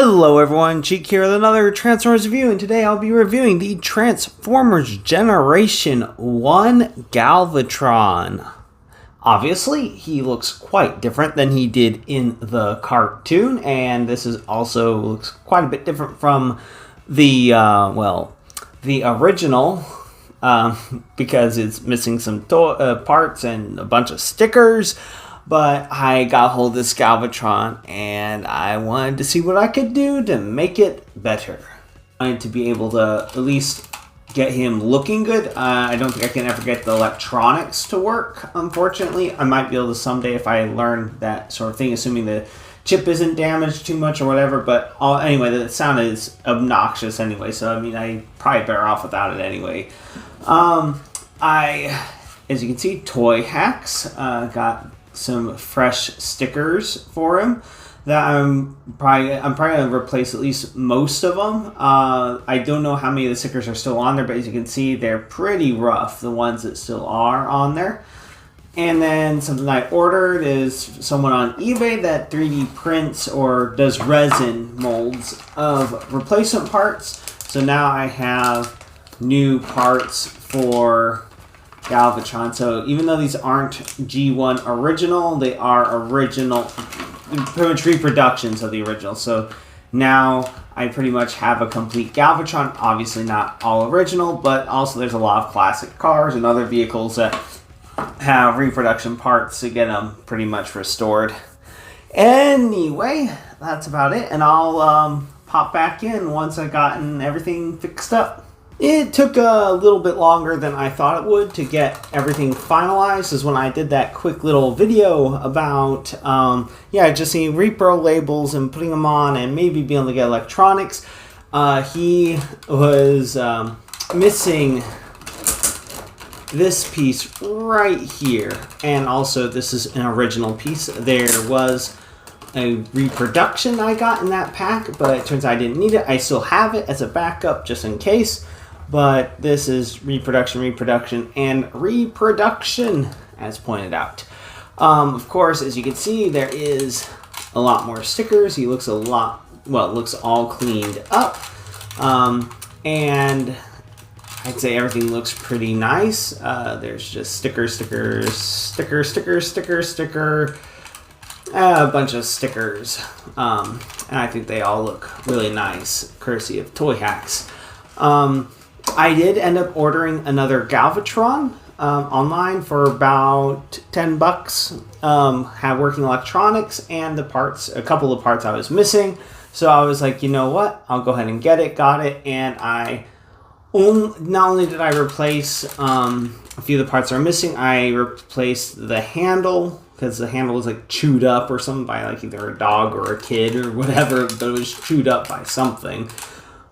Hello everyone, Cheek here with another Transformers review, and today I'll be reviewing the Transformers Generation 1 Galvatron. Obviously, he looks quite different than he did in the cartoon, and this is also looks quite a bit different from the, the original, because it's missing some parts and a bunch of stickers. But I got a hold of this Galvatron, and I wanted to see what I could do to make it better. I wanted to be able to at least get him looking good. I don't think I can ever get the electronics to work, unfortunately. I might be able to someday if I learn that sort of thing, assuming the chip isn't damaged too much or whatever. But anyway, the sound is obnoxious anyway, so I mean, I probably better off without it anyway. As you can see, Toy Hacks got some fresh stickers for him that I'm probably gonna replace at least most of them. I don't know how many of the stickers are still on there, but as you can see, they're pretty rough, the ones that still are on there. And then something I ordered is someone on eBay that 3D prints or does resin molds of replacement parts. So now I have new parts for Galvatron. So even though these aren't G1 original, they are original, pretty much reproductions of the original. So now I pretty much have a complete Galvatron. Obviously not all original, but also there's a lot of classic cars and other vehicles that have reproduction parts to get them pretty much restored. Anyway, that's about it, and I'll pop back in once I've gotten everything fixed up. It took a little bit longer than I thought it would to get everything finalized, is when I did that quick little video about, just seeing repro labels and putting them on and maybe being able to get electronics. He was missing this piece right here, and also this is an original piece. There was a reproduction I got in that pack, but it turns out I didn't need it. I still have it as a backup just in case. But this is reproduction, and reproduction, as pointed out. Of course, as you can see, there is a lot more stickers. He looks it looks all cleaned up. And I'd say everything looks pretty nice. There's just sticker, a bunch of stickers. And I think they all look really nice, courtesy of Toy Hacks. I did end up ordering another Galvatron online for about $10. Had working electronics and the parts, a couple of parts I was missing. So I was like, you know what? I'll go ahead and get it. Got it, and not only did I replace a few of the parts that are missing, I replaced the handle, because the handle was like chewed up or something by like either a dog or a kid or whatever, but it was chewed up by something.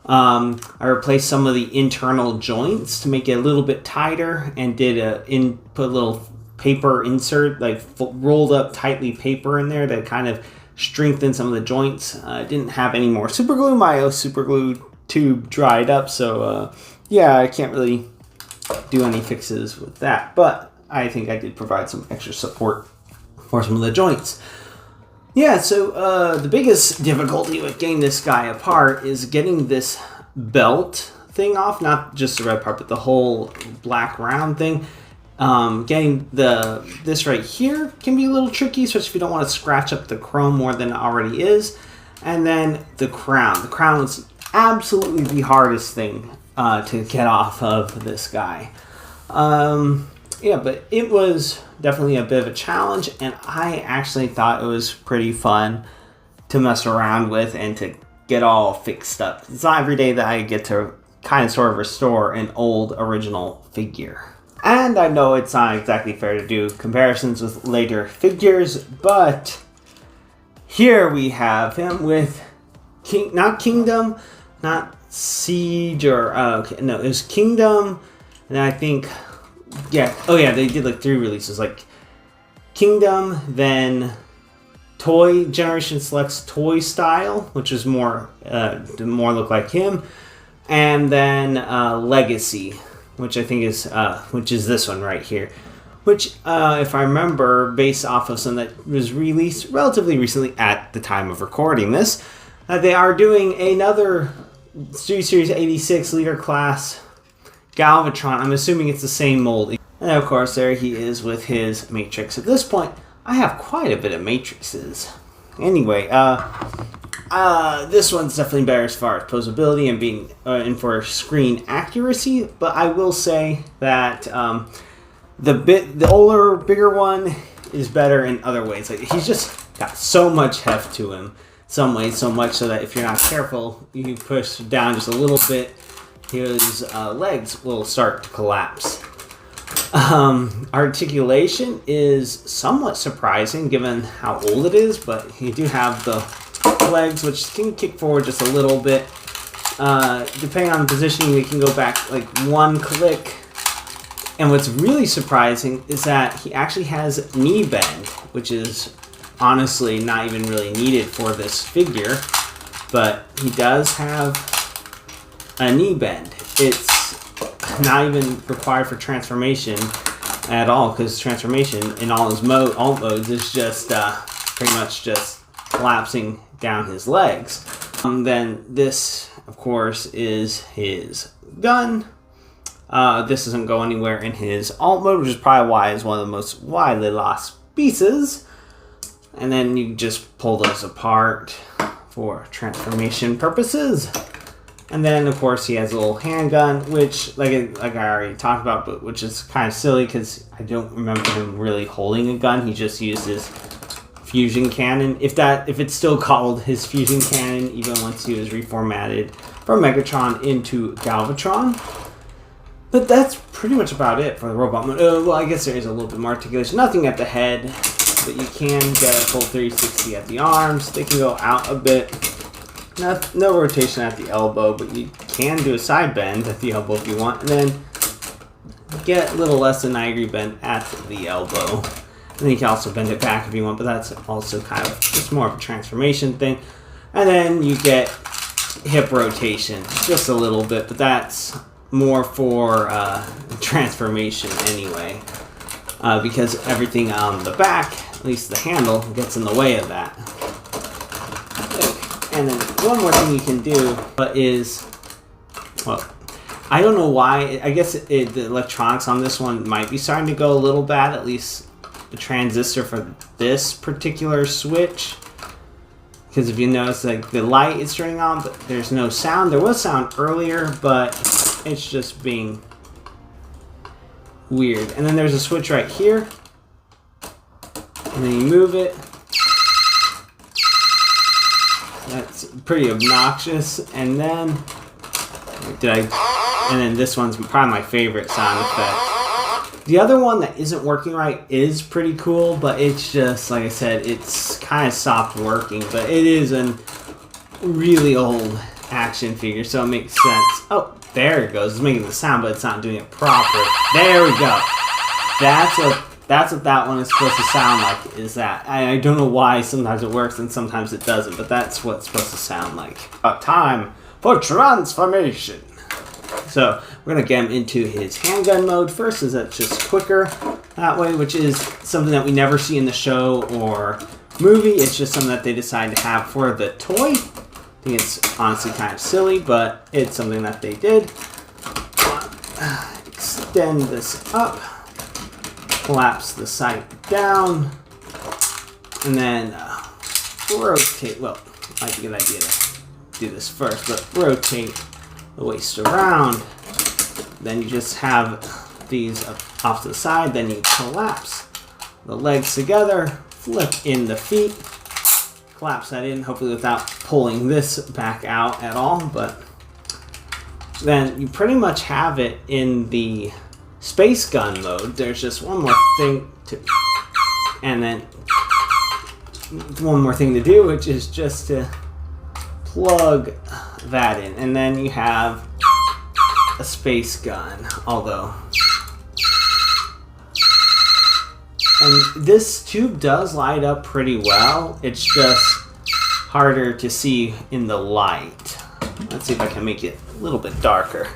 I replaced some of the internal joints to make it a little bit tighter, and put a little paper insert, like rolled up tightly paper in there to kind of strengthen some of the joints. I didn't have any more super glue. My super glue tube dried up, so I can't really do any fixes with that, but I think I did provide some extra support for some of the joints. Yeah, so the biggest difficulty with getting this guy apart is getting this belt thing off, not just the red part, but the whole black round thing. Getting this right here can be a little tricky, especially if you don't want to scratch up the chrome more than it already is. And then the crown. The crown is absolutely the hardest thing to get off of this guy. But it was definitely a bit of a challenge, and I actually thought it was pretty fun to mess around with and to get all fixed up. It's not every day that I get to kind of sort of restore an old original figure. And I know it's not exactly fair to do comparisons with later figures, but here we have him with not Kingdom, not Siege, or it was Kingdom, and I think they did like 3 releases, like Kingdom, then Toy Generation Selects Toy Style, which is more look like him, and then Legacy, which I think is this one right here, which if I remember, based off of something that was released relatively recently at the time of recording this, They are doing another Studio Series 86 liter class Galvatron. I'm assuming it's the same mold. And of course, there he is with his Matrix. At this point, I have quite a bit of Matrixes. Anyway, this one's definitely better as far as posability and being and for screen accuracy. But I will say that the older, bigger one is better in other ways. Like, he's just got so much heft to him. Some ways, so much so that if you're not careful, you push down just a little bit, his legs will start to collapse. Articulation is somewhat surprising given how old it is, but you do have the legs which can kick forward just a little bit. Depending on the positioning, they can go back like one click. And what's really surprising is that he actually has knee bend, which is honestly not even really needed for this figure, but he does have a knee bend. It's not even required for transformation at all, because transformation in all his alt modes is just pretty much just collapsing down his legs. Then this, of course, is his gun. This doesn't go anywhere in his alt mode, which is probably why it's one of the most widely lost pieces. And then you just pull those apart for transformation purposes. And then, of course, he has a little handgun, which, like I already talked about, but which is kind of silly because I don't remember him really holding a gun. He just used his fusion cannon. If it's still called his fusion cannon, even once he was reformatted from Megatron into Galvatron. But that's pretty much about it for the robot mode. Well, I guess there is a little bit more articulation. Nothing at the head. But you can get a full 360 at the arms. They can go out a bit. No rotation at the elbow, but you can do a side bend at the elbow if you want. And then get a little less than 90-degree bend at the elbow. And then you can also bend it back if you want, but that's also kind of just more of a transformation thing. And then you get hip rotation, just a little bit, but that's more for transformation anyway. Because everything on the back, at least the handle, gets in the way of that. And then one more thing you can do is, well, I don't know why. I guess the electronics on this one might be starting to go a little bad, at least the transistor for this particular switch. Because if you notice, like, the light is turning on, but there's no sound. There was sound earlier, but it's just being weird. And then there's a switch right here, and then you move it. That's pretty obnoxious. And then and then this one's probably my favorite sound effect. The other one that isn't working right is pretty cool, but it's just, like I said, it's kind of stopped working. But it is a really old action figure, so it makes sense. Oh, there it goes. It's making the sound, but it's not doing it proper. There we go. That's what that one is supposed to sound like, is that. I don't know why sometimes it works and sometimes it doesn't, but that's what it's supposed to sound like. Time for transformation. So we're going to get him into his handgun mode first, as that's just quicker that way, which is something that we never see in the show or movie. It's just something that they decided to have for the toy. I think it's honestly kind of silly, but it's something that they did. Extend this up, collapse the sight down, and then rotate. Well, might be a good idea to do this first, but rotate the waist around. Then you just have these off to the side. Then you collapse the legs together, flip in the feet, collapse that in, hopefully without pulling this back out at all. But then you pretty much have it in the space gun mode. There's just one more thing to, and then one more thing to do, which is just to plug that in, and then you have a space gun. Although, and this tube does light up pretty well. It's just harder to see in the light. Let's see if I can make it a little bit darker.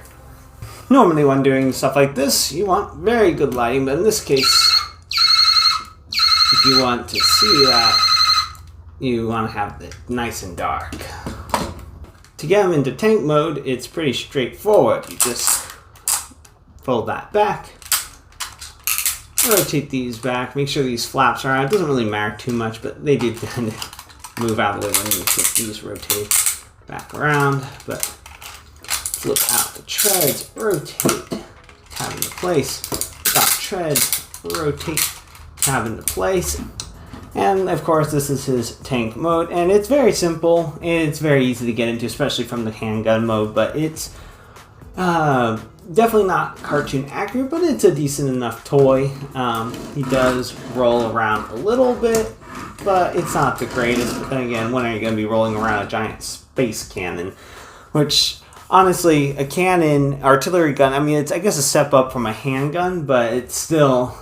Normally when doing stuff like this, you want very good lighting, but in this case, if you want to see that, you want to have it nice and dark. To get them into tank mode, it's pretty straightforward. You just fold that back, rotate these back, make sure these flaps are out. It doesn't really matter too much, but they do kind of move out of the way when you get these rotate back around. But flip out the treads, rotate, tab into place, stop treads, rotate, tab into place. And of course this is his tank mode, and it's very simple. It's very easy to get into, especially from the handgun mode, but it's definitely not cartoon accurate, but it's a decent enough toy. He does roll around a little bit, but it's not the greatest. But then again, when are you going to be rolling around a giant space cannon? Which, honestly, a cannon, artillery gun, I mean, it's, I guess, a step up from a handgun, but it's still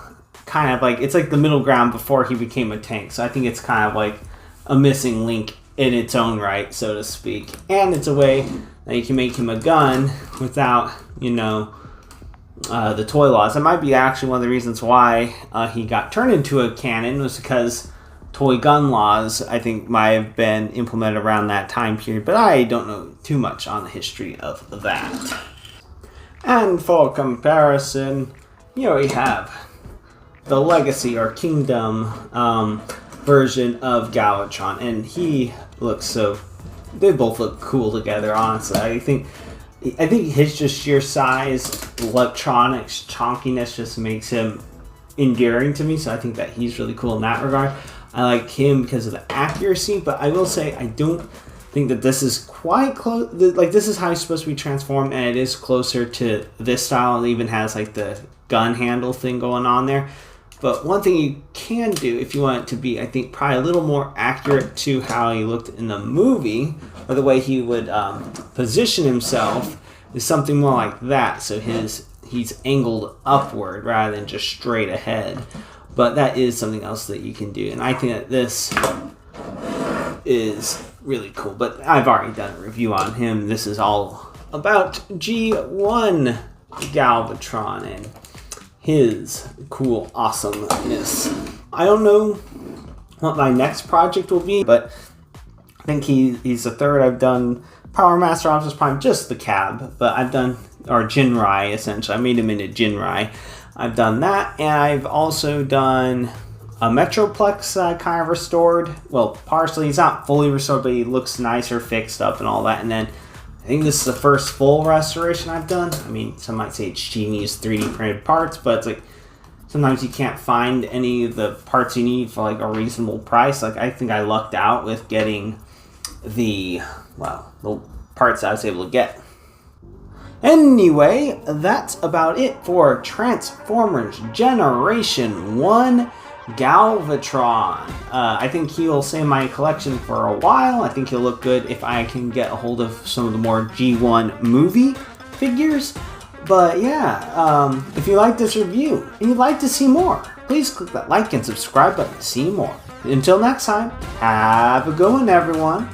kind of like, it's like the middle ground before he became a tank. So I think it's kind of like a missing link in its own right, so to speak. And it's a way that you can make him a gun without, you know, the toy laws. That might be actually one of the reasons why he got turned into a cannon, was because toy gun laws, I think, might have been implemented around that time period, but I don't know too much on the history of that. And for comparison, here we have the Legacy or Kingdom version of Galvatron, and he looks so, they both look cool together, honestly. I think his just sheer size, electronics, chonkiness just makes him endearing to me, so I think that he's really cool in that regard. I like him because of the accuracy, but I will say I don't think that this is quite close. Like, this is how he's supposed to be transformed, and it is closer to this style. It even has like the gun handle thing going on there. But one thing you can do if you want it to be, I think, probably a little more accurate to how he looked in the movie, or the way he would position himself, is something more like that. So he's angled upward rather than just straight ahead. But that is something else that you can do. And I think that this is really cool. But I've already done a review on him. This is all about G1 Galvatron and his cool awesomeness. I don't know what my next project will be, but I think he's the third. I've done Power Master Optimus Prime, just the cab, but I've done, or Jinrai essentially. I made him into Jinrai. I've done that, and I've also done a Metroplex kind of restored. Well, partially. He's not fully restored, but he looks nicer, fixed up, and all that. And then I think this is the first full restoration I've done. I mean, some might say it's genius 3D printed parts, but it's like sometimes you can't find any of the parts you need for like a reasonable price. Like, I think I lucked out with getting the parts I was able to get. Anyway, that's about it for Transformers Generation 1 Galvatron. I think he'll stay in my collection for a while. I think he'll look good if I can get a hold of some of the more G1 movie figures. But yeah, if you like this review and you'd like to see more, please click that like and subscribe button to see more. Until next time, have a good one, everyone.